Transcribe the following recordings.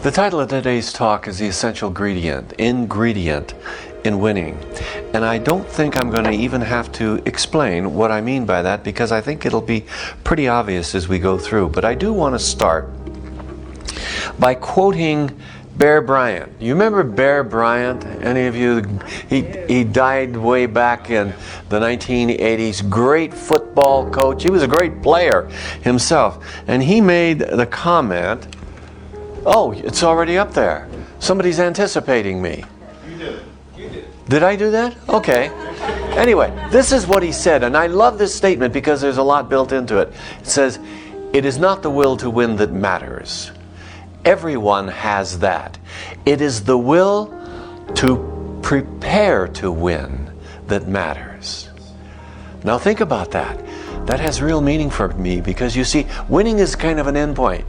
The title of today's talk is The Essential Ingredient in Winning. And I don't think I'm going to even have to explain what I mean by that, because I think it'll be pretty obvious as we go through. But I do want to start by quoting Bear Bryant. You remember Bear Bryant? Any of you? He died way back in the 1980s. Great football coach. He was a great player himself. And he made the comment, "Oh, it's already up there. Somebody's anticipating me." You did. You did. Did I do that? Okay. Anyway, this is what he said, and I love this statement because there's a lot built into it. It says, "It is not the will to win that matters. Everyone has that. It is the will to prepare to win that matters." Now think about that. That has real meaning for me, because you see, winning is kind of an endpoint.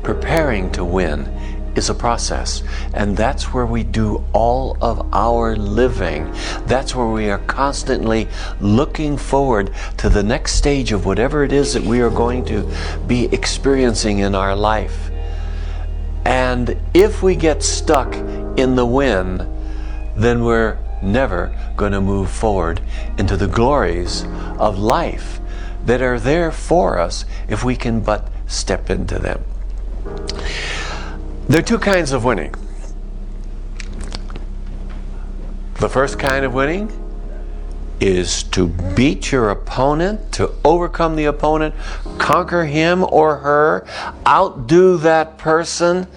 Preparing to win is a process, and that's where we do all of our living. That's where we are constantly looking forward to the next stage of whatever it is that we are going to be experiencing in our life. And if we get stuck in the win, then we're never going to move forward into the glories of life that are there for us if we can but step into them. There are two kinds of winning. The first kind of winning is to beat your opponent, to overcome the opponent, conquer him or her, outdo that person.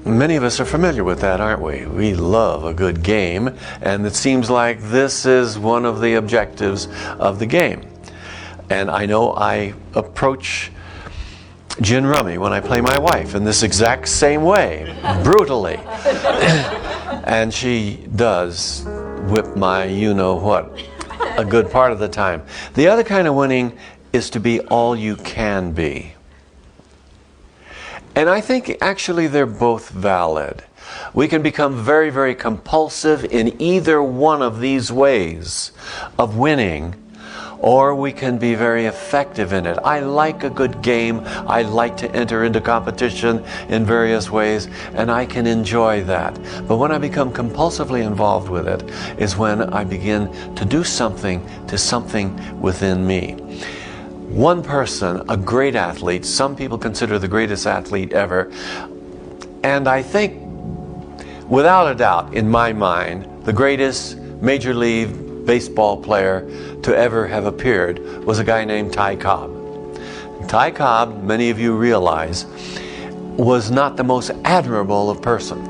Many of us are familiar with that, aren't we? We love a good game, and it seems like this is one of the objectives of the game. And I know I approach gin rummy when I play my wife in this exact same way, brutally. And she does whip my you-know-what a good part of the time. The other kind of winning is to be all you can be. And I think actually they're both valid. We can become very, very compulsive in either one of these ways of winning, or we can be very effective in it. I like a good game. I like to enter into competition in various ways, and I can enjoy that. But when I become compulsively involved with it is when I begin to do something to something within me. One person, a great athlete, some people consider the greatest athlete ever, and I think, without a doubt, in my mind, the greatest Major League Baseball player to ever have appeared was a guy named Ty Cobb. Ty Cobb, many of you realize, was not the most admirable of persons.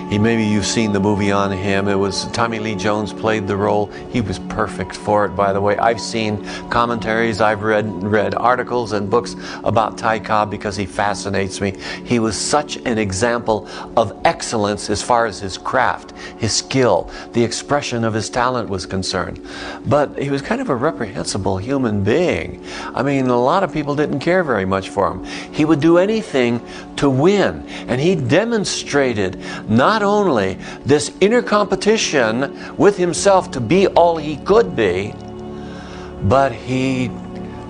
Maybe you've seen the movie on him. It was Tommy Lee Jones played the role. He was perfect for it, by the way. I've seen commentaries, I've read articles and books about Ty Cobb because he fascinates me. He was such an example of excellence as far as his craft, his skill, the expression of his talent was concerned. But he was kind of a reprehensible human being. I mean, a lot of people didn't care very much for him. He would do anything to win, and he demonstrated not only this inner competition with himself to be all he could be, but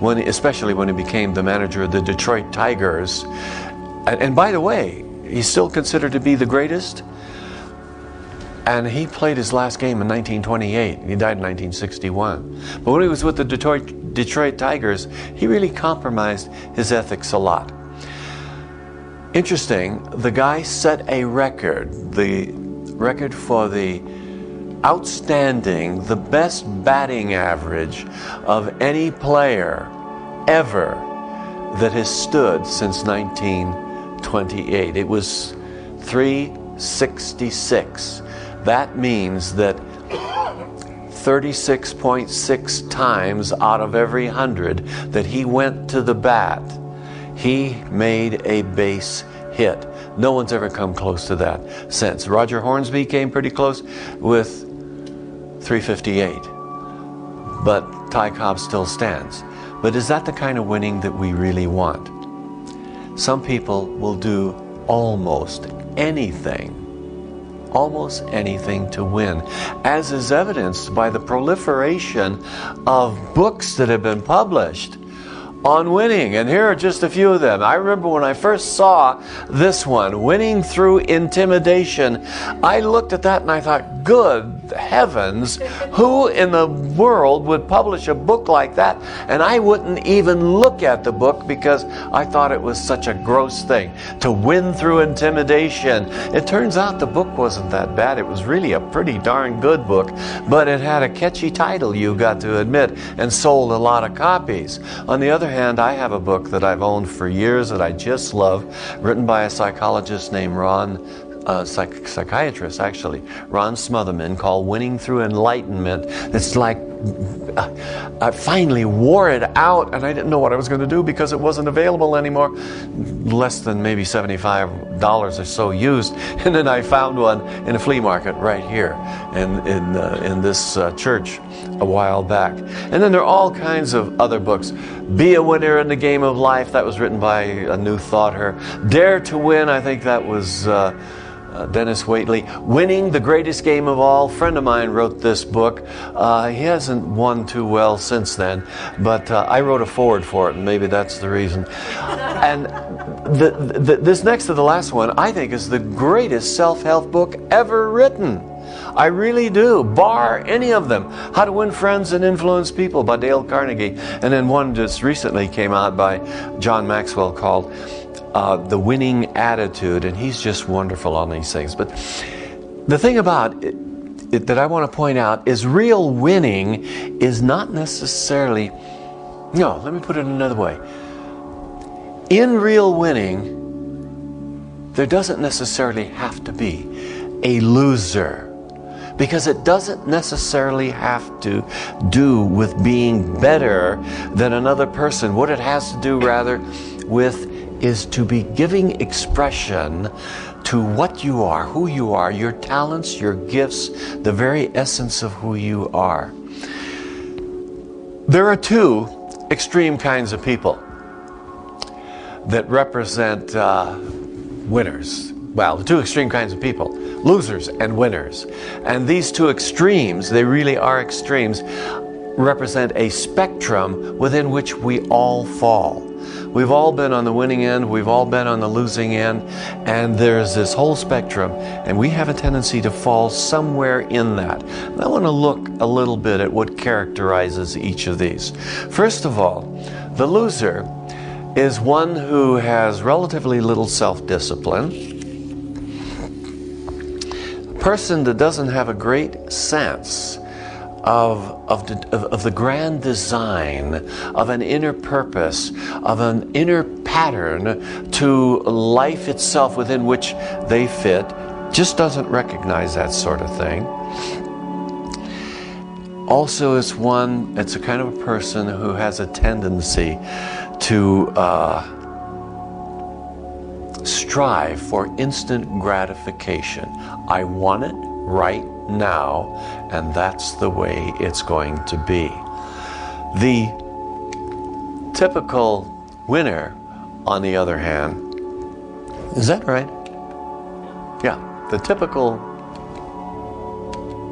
especially when he became the manager of the Detroit Tigers, and by the way, he's still considered to be the greatest, and he played his last game in 1928. He died in 1961. But when he was with the Detroit Tigers, he really compromised his ethics a lot. Interesting, the guy set a record, the record for the outstanding, the best batting average of any player ever that has stood since 1928. It was 366. That means that 36.6 times out of every 100 that he went to the bat, he made a base hit. No one's ever come close to that since. Roger Hornsby came pretty close with 358. But Ty Cobb still stands. But is that the kind of winning that we really want? Some people will do almost anything to win, as is evidenced by the proliferation of books that have been published on winning, and here are just a few of them. I remember when I first saw this one, Winning Through Intimidation, I looked at that and I thought, good heavens, who in the world would publish a book like that? And I wouldn't even look at the book because I thought it was such a gross thing, to win through intimidation. It turns out the book wasn't that bad. It was really a pretty darn good book, but it had a catchy title, you got to admit, and sold a lot of copies. On the other hand, I have a book that I've owned for years that I just love, written by a psychologist named psychiatrist actually, Ron Smotherman, called Winning Through Enlightenment. It's like I finally wore it out and I didn't know what I was going to do because it wasn't available anymore. Less than maybe $75 or so used. And then I found one in a flea market right here in this church a while back. And then there are all kinds of other books. Be a Winner in the Game of Life, that was written by a New Thoughter. Dare to Win, I think that was Dennis Waitley. Winning the Greatest Game of All. A friend of mine wrote this book. He hasn't won too well since then, but I wrote a foreword for it, and maybe that's the reason. And this next to the last one, I think, is the greatest self-help book ever written. I really do, bar any of them. How to Win Friends and Influence People by Dale Carnegie. And then one just recently came out by John Maxwell called The Winning Attitude, and he's just wonderful on these things. But the thing about it that I want to point out is real winning is not necessarily, no, let me put it another way. In real winning, there doesn't necessarily have to be a loser, because it doesn't necessarily have to do with being better than another person. What it has to do rather with is to be giving expression to what you are, who you are, your talents, your gifts, the very essence of who you are. There are two extreme kinds of people that represent winners. Well, the two extreme kinds of people, losers and winners. And these two extremes, they really are extremes, represent a spectrum within which we all fall. We've all been on the winning end, we've all been on the losing end, and there's this whole spectrum, and we have a tendency to fall somewhere in that. And I want to look a little bit at what characterizes each of these. First of all, the loser is one who has relatively little self-discipline, a person that doesn't have a great sense of the grand design, of an inner purpose, of an inner pattern to life itself within which they fit, just doesn't recognize that sort of thing. Also, it's a kind of a person who has a tendency to strive for instant gratification. I want it right now, and that's the way it's going to be. The typical winner, on the other hand, is that right? Yeah, the typical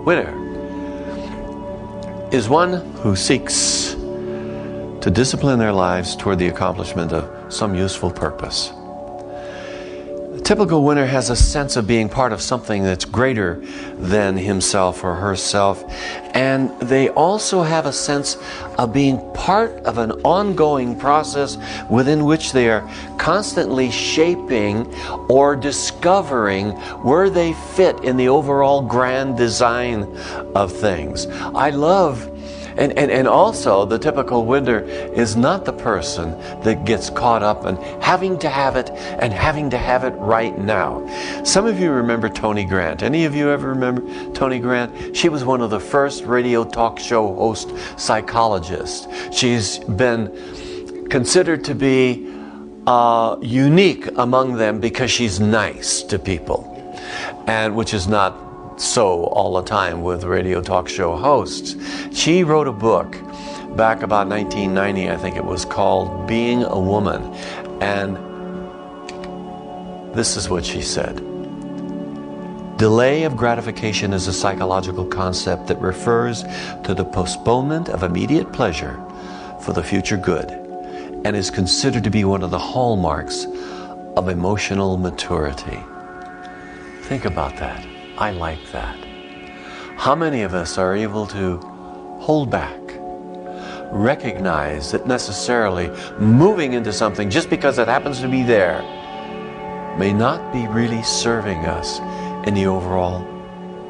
winner is one who seeks to discipline their lives toward the accomplishment of some useful purpose. A typical winner has a sense of being part of something that's greater than himself or herself, and they also have a sense of being part of an ongoing process within which they are constantly shaping or discovering where they fit in the overall grand design of things. I love And also, the typical winner is not the person that gets caught up in having to have it and having to have it right now. Some of you remember Tony Grant. Any of you ever remember Tony Grant? She was one of the first radio talk show host psychologists. She's been considered to be unique among them because she's nice to people, and which is not so all the time with radio talk show hosts. She wrote a book back about 1990, I think it was, called Being a Woman. And this is what she said. Delay of gratification is a psychological concept that refers to the postponement of immediate pleasure for the future good. and is considered to be one of the hallmarks of emotional maturity. Think about that. I like that. How many of us are able to hold back, recognize that necessarily moving into something just because it happens to be there may not be really serving us in the overall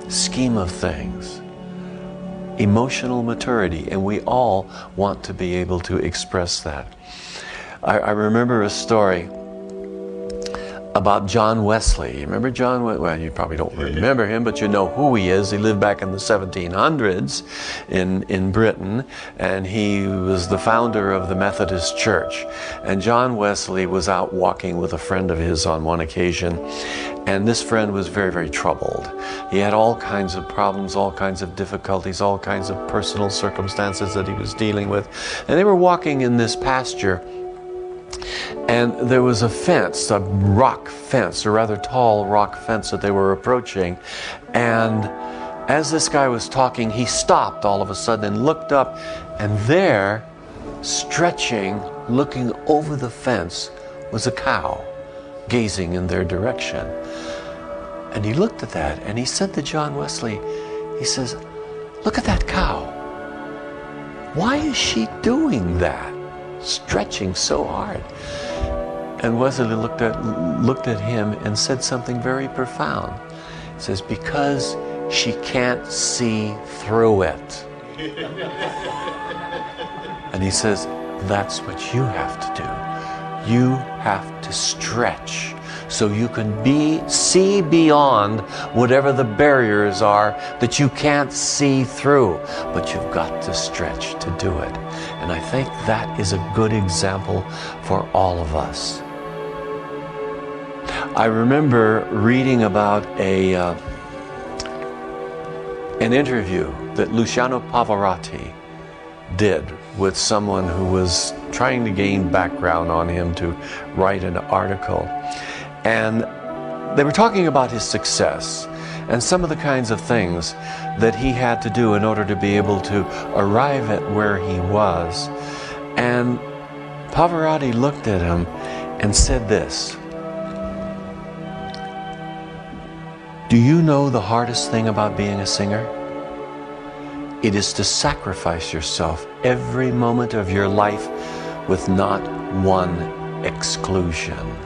scheme of things? Emotional maturity, and we all want to be able to express that. I remember a story about John Wesley. You remember John? Well, you probably don't remember him, but you know who he is. He lived back in the 1700s in Britain, and he was the founder of the Methodist Church. And John Wesley was out walking with a friend of his on one occasion, and this friend was very, very troubled. He had all kinds of problems, all kinds of difficulties, all kinds of personal circumstances that he was dealing with. And they were walking in this pasture, and there was a fence, a rock fence, a rather tall rock fence that they were approaching. And as this guy was talking, he stopped all of a sudden and looked up, and there, stretching, looking over the fence, was a cow gazing in their direction. And he looked at that and he said to John Wesley, he says, "Look at that cow. Why is she doing that? Stretching so hard." And Wesley looked at him and said something very profound. He says, "Because she can't see through it." And he says, that's what you have to do. You have to stretch so you can see beyond whatever the barriers are that you can't see through. But you've got to stretch to do it. And I think that is a good example for all of us. I remember reading about an interview that Luciano Pavarotti did with someone who was trying to gain background on him to write an article. And they were talking about his success and some of the kinds of things that he had to do in order to be able to arrive at where he was. And Pavarotti looked at him and said this, "Do you know the hardest thing about being a singer? It is to sacrifice yourself every moment of your life with not one exclusion."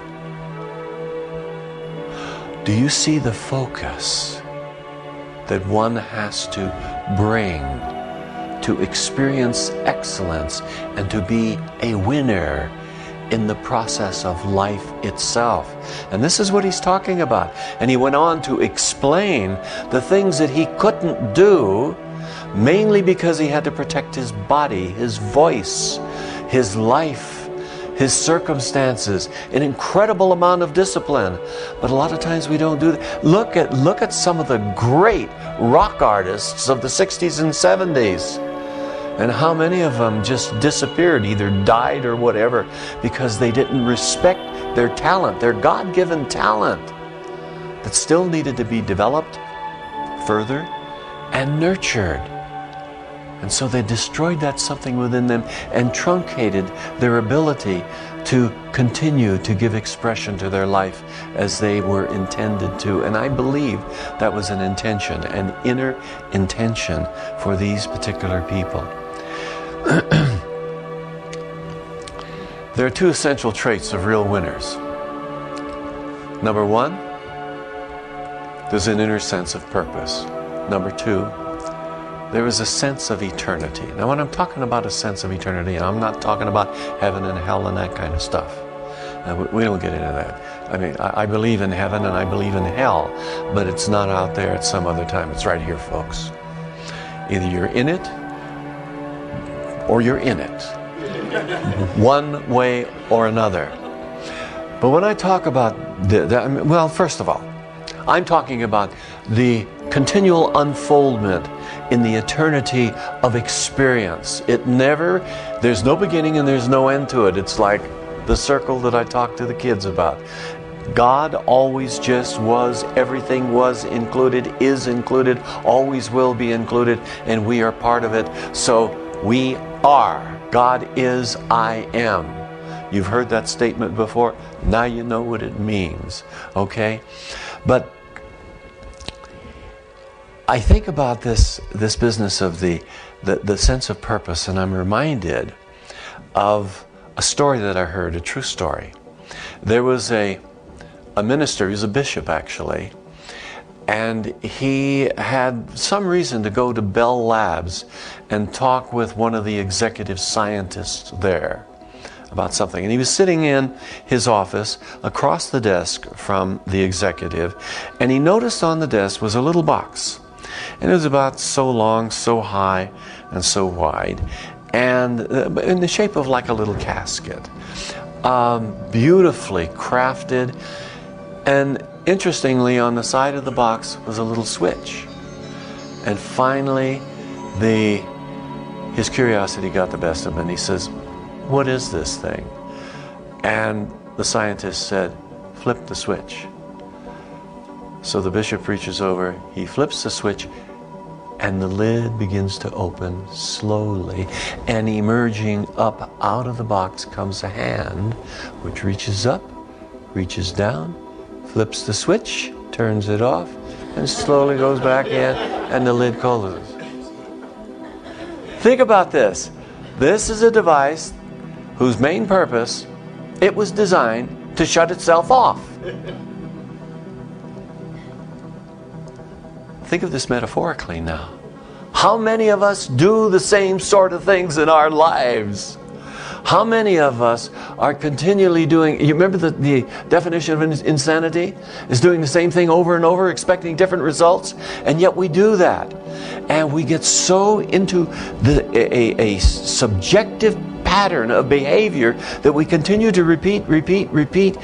Do you see the focus that one has to bring to experience excellence and to be a winner in the process of life itself? And this is what he's talking about. And he went on to explain the things that he couldn't do, mainly because he had to protect his body, his voice, his life, his circumstances, an incredible amount of discipline. But a lot of times we don't do that. Look at some of the great rock artists of the 60s and 70s. And how many of them just disappeared, either died or whatever, because they didn't respect their talent, their God-given talent that still needed to be developed further and nurtured. And so they destroyed that something within them and truncated their ability to continue to give expression to their life as they were intended to. And I believe that was an intention, an inner intention for these particular people. There are two essential traits of real winners. Number one, there's an inner sense of purpose. Number two, there is a sense of eternity. Now, when I'm talking about a sense of eternity, I'm not talking about heaven and hell and that kind of stuff. We don't get into that. I mean, I believe in heaven and I believe in hell, but it's not out there at some other time. It's right here, folks. Either you're in it or you're in it. One way or another. But when I talk about well, first of all, I'm talking about the continual unfoldment in the eternity of experience. There's no beginning and there's no end to it. It's like the circle that I talk to the kids about. God always just was, everything was included, is included, always will be included, and we are part of it. So we are. God is, I am. You've heard that statement before. Now you know what it means. Okay? But I think about this business of the sense of purpose, and I'm reminded of a story that I heard, a true story. There was a minister, he was a bishop actually, and he had some reason to go to Bell Labs and talk with one of the executive scientists there about something. And he was sitting in his office across the desk from the executive, and he noticed on the desk was a little box. And it was about so long, so high, and so wide, and in the shape of like a little casket. Beautifully crafted. And interestingly, on the side of the box was a little switch. And finally, his curiosity got the best of him, and he says, "What is this thing?" And the scientist said, "Flip the switch." So the bishop reaches over, he flips the switch, and the lid begins to open slowly. And emerging up out of the box comes a hand, which reaches up, reaches down, flips the switch, turns it off, and slowly goes back in, and the lid closes. Think about this. This is a device whose main purpose, it was designed to shut itself off. Think of this metaphorically now. How many of us do the same sort of things in our lives? How many of us are continually doing, you remember the definition of insanity? Is doing the same thing over and over, expecting different results, and yet we do that. And we get so into a subjective pattern of behavior that we continue to repeat.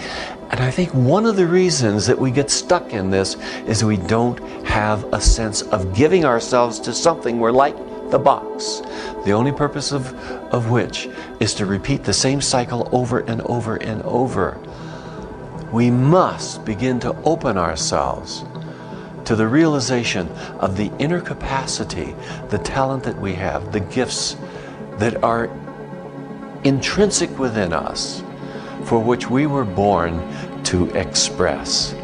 And I think one of the reasons that we get stuck in this is we don't have a sense of giving ourselves to something. We're like the box, the only purpose of which is to repeat the same cycle over and over and over. We must begin to open ourselves to the realization of the inner capacity, the talent that we have, the gifts that are intrinsic within us, for which we were born to express.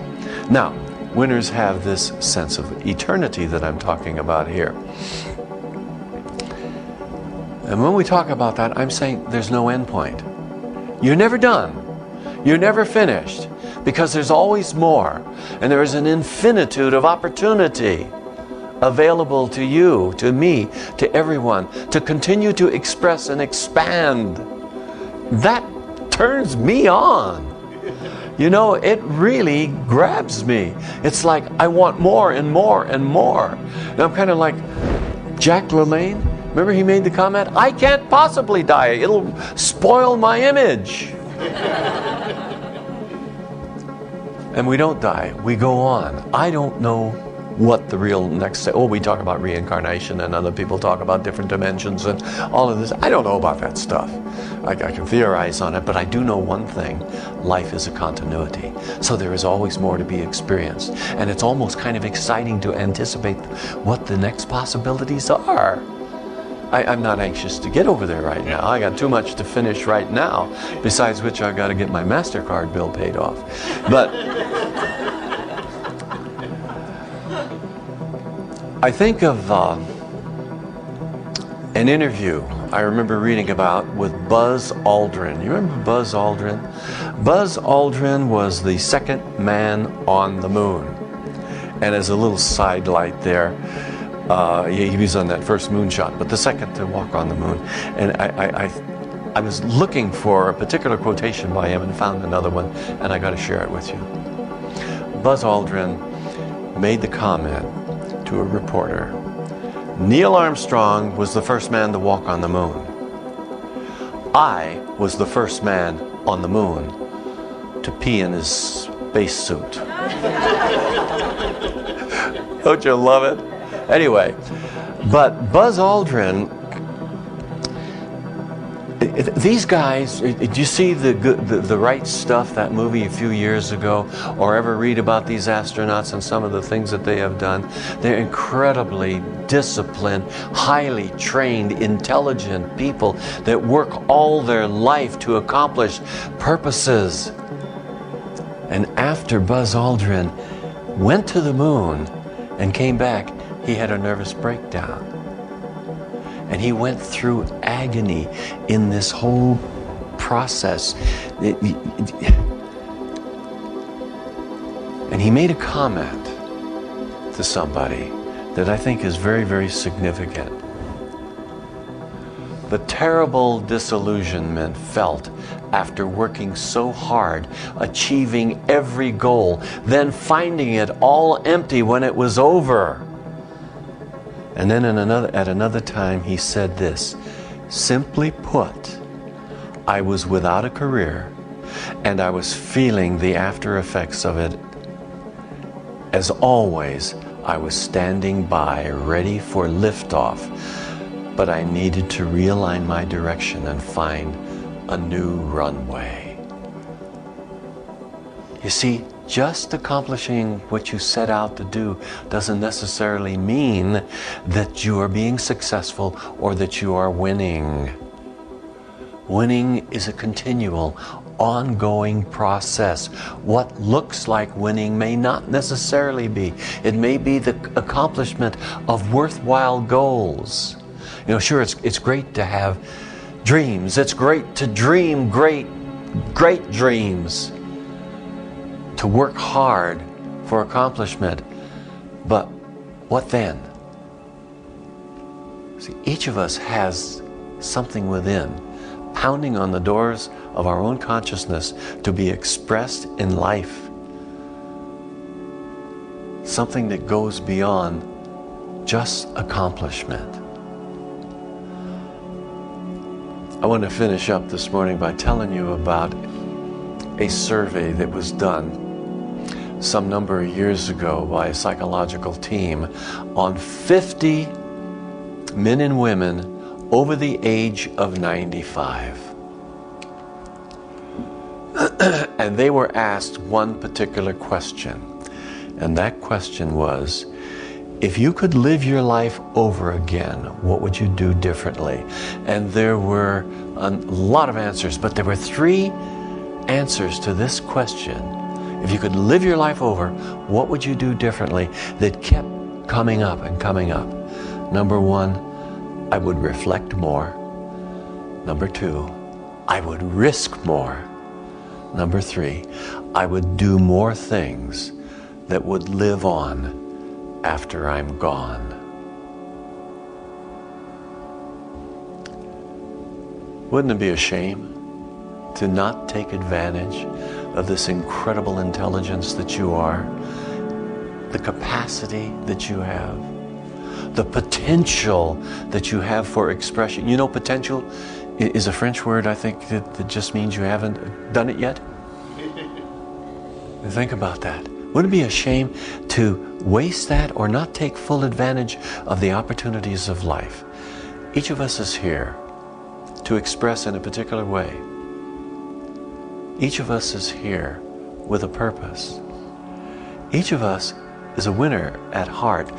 Now, winners have this sense of eternity that I'm talking about here. And when we talk about that, I'm saying there's no end point. You're never done. You're never finished, because there's always more. And there is an infinitude of opportunity available to you, to me, to everyone, to continue to express and expand. That turns me on. You know, it really grabs me. It's like I want more and more and more. And I'm kind of like Jack LaLanne. Remember he made the comment, "I can't possibly die. It'll spoil my image." And we don't die. We go on. I don't know what the real next step. Oh, we talk about reincarnation, and other people talk about different dimensions and all of this. I don't know about that stuff. I can theorize on it, but I do know one thing. Life is a continuity. So there is always more to be experienced. And it's almost kind of exciting to anticipate what the next possibilities are. I'm not anxious to get over there right now. I got too much to finish right now, besides which I've got to get my MasterCard bill paid off. But I think of an interview I remember reading about with Buzz Aldrin. You remember Buzz Aldrin? Buzz Aldrin was the second man on the moon. And as a little sidelight there, he was on that first moonshot, but the second to walk on the moon. And I was looking for a particular quotation by him and found another one, and I got to share it with you. Buzz Aldrin made the comment to a reporter, "Neil Armstrong was the first man to walk on the moon. I was the first man on the moon to pee in his spacesuit." Don't you love it? Anyway, but Buzz Aldrin, These guys, did you see the Right Stuff, that movie a few years ago, or ever read about these astronauts and some of the things that they have done? They're incredibly disciplined, highly trained, intelligent people that work all their life to accomplish purposes. And after Buzz Aldrin went to the moon and came back, he had a nervous breakdown. And he went through agony in this whole process. And he made a comment to somebody that I think is very, very significant. The terrible disillusionment felt after working so hard, achieving every goal, then finding it all empty when it was over. And then at another time he said this, simply put, I was without a career and I was feeling the after effects of it. As always, I was standing by ready for liftoff, but I needed to realign my direction and find a new runway. You see, just accomplishing what you set out to do doesn't necessarily mean that you are being successful or that you are winning. Winning is a continual, ongoing process. What looks like winning may not necessarily be. It may be the accomplishment of worthwhile goals. You know, sure, it's great to have dreams. It's great to dream great dreams, to work hard for accomplishment. But what then? See, each of us has something within, pounding on the doors of our own consciousness to be expressed in life. Something that goes beyond just accomplishment. I want to finish up this morning by telling you about a survey that was done some number of years ago by a psychological team on 50 men and women over the age of 95. And they were asked one particular question. And that question was, if you could live your life over again, what would you do differently? And there were a lot of answers, but there were 3 answers to this question. If you could live your life over, what would you do differently? That kept coming up and coming up. Number 1, I would reflect more. Number 2, I would risk more. Number 3, I would do more things that would live on after I'm gone. Wouldn't it be a shame to not take advantage of this incredible intelligence that you are, the capacity that you have, the potential that you have for expression? You know, potential is a French word, I think, that just means you haven't done it yet. Think about that. Wouldn't it be a shame to waste that or not take full advantage of the opportunities of life? Each of us is here to express in a particular way. Each of us is here with a purpose. Each of us is a winner at heart.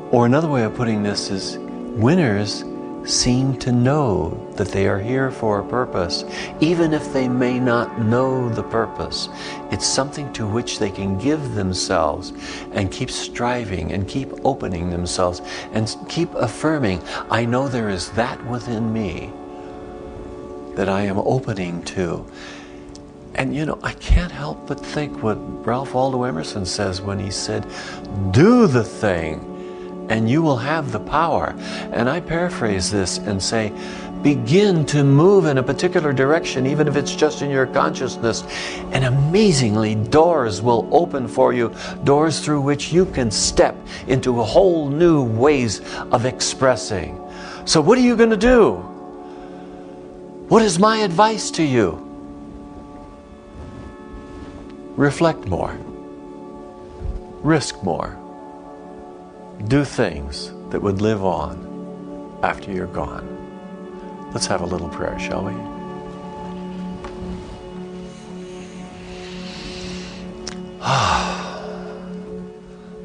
Or another way of putting this is, winners seem to know that they are here for a purpose, even if they may not know the purpose. It's something to which they can give themselves and keep striving and keep opening themselves and keep affirming, I know there is that within me that I am opening to. And you know, I can't help but think what Ralph Waldo Emerson says when he said, do the thing and you will have the power. And I paraphrase this and say, begin to move in a particular direction, even if it's just in your consciousness, and amazingly doors will open for you, doors through which you can step into a whole new ways of expressing. So what are you going to do? What is my advice to you? Reflect more. Risk more. Do things that would live on after you're gone. Let's have a little prayer, shall we?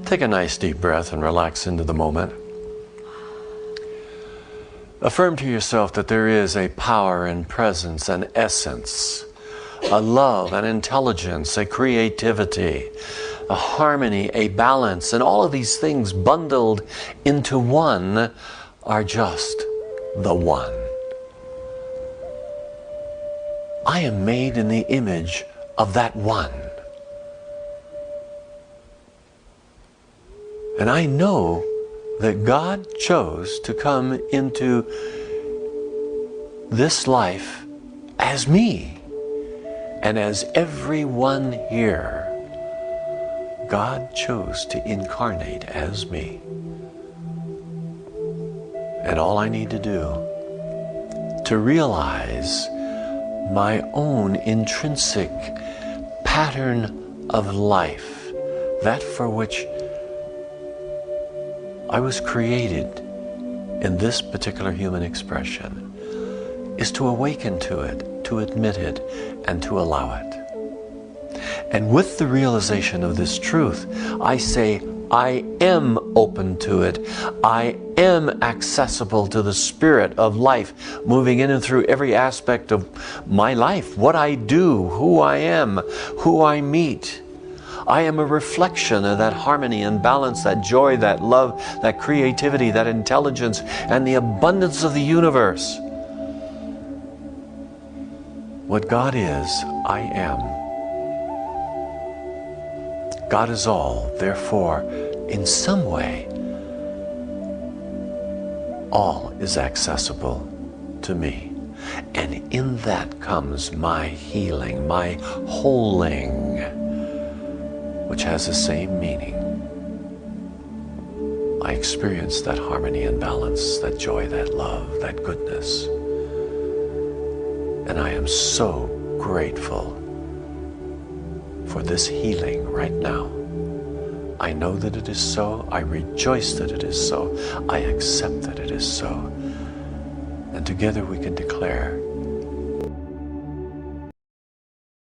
Take a nice deep breath and relax into the moment. Affirm to yourself that there is a power and presence and essence, a love, an intelligence, a creativity, a harmony, a balance, and all of these things bundled into one are just the one. I am made in the image of that one. And I know that God chose to come into this life as me and as everyone here. God chose to incarnate as me. And all I need to do to realize my own intrinsic pattern of life, that for which I was created in this particular human expression, is to awaken to it, to admit it, and to allow it. And with the realization of this truth, I say, I am open to it. I am accessible to the spirit of life, moving in and through every aspect of my life, what I do, who I am, who I meet. I am a reflection of that harmony and balance, that joy, that love, that creativity, that intelligence, and the abundance of the universe. What God is, I am. God is all, therefore, in some way, all is accessible to me. And in that comes my healing, my wholing, which has the same meaning. I experience that harmony and balance, that joy, that love, that goodness. And I am so grateful for this healing right now. I know that it is so. I rejoice that it is so. I accept that it is so. And together we can declare,